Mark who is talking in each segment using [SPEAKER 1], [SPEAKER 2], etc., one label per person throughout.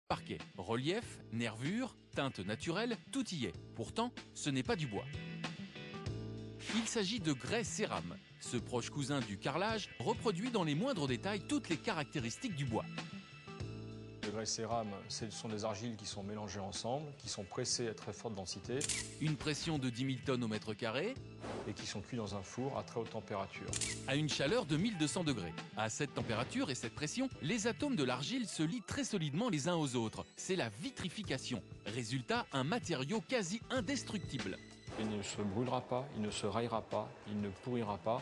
[SPEAKER 1] Parquet, relief, nervure, teinte naturelle, tout y est. Pourtant, ce n'est pas du bois. Il s'agit de grès cérame. Ce proche cousin du carrelage reproduit dans les moindres détails toutes les caractéristiques du bois.
[SPEAKER 2] Le grès cérame, ce sont des argiles qui sont mélangées ensemble, qui sont pressées à très forte densité
[SPEAKER 1] Une pression de 10 000 tonnes au mètre carré,
[SPEAKER 2] et qui sont cuits dans un four à très haute température.
[SPEAKER 1] à une chaleur de 1200 degrés. À cette température et cette pression, les atomes de l'argile se lient très solidement les uns aux autres. C'est la vitrification. Résultat, un matériau quasi indestructible.
[SPEAKER 2] Il ne se brûlera pas, il ne se raillera pas, il ne pourrira pas.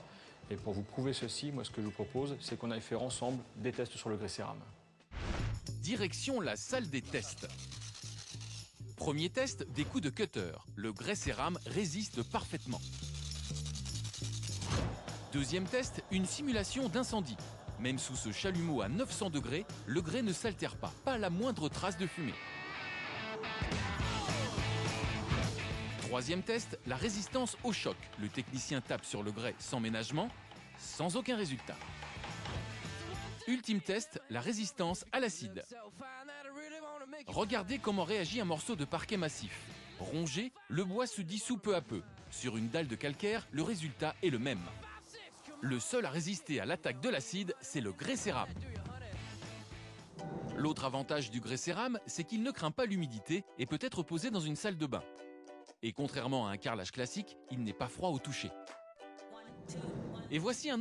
[SPEAKER 2] Et pour vous prouver ceci, moi ce que je vous propose, c'est qu'on aille faire ensemble des tests sur le grès cérame.
[SPEAKER 1] Direction la salle des tests. Premier test, des coups de cutter. Le grès cérame résiste parfaitement. Deuxième test, une simulation d'incendie. Même sous ce chalumeau à 900 degrés, le grès ne s'altère pas la moindre trace de fumée. Troisième test, la résistance au choc. Le technicien tape sur le grès sans ménagement, sans aucun résultat. Ultime test, la résistance à l'acide. Regardez comment réagit un morceau de parquet massif. Rongé, le bois se dissout peu à peu. Sur une dalle de calcaire, le résultat est le même. Le seul à résister à l'attaque de l'acide, c'est le grès cérame. L'autre avantage du grès cérame, c'est qu'il ne craint pas l'humidité et peut être posé dans une salle de bain. Et contrairement à un carrelage classique, il n'est pas froid au toucher. Et voici un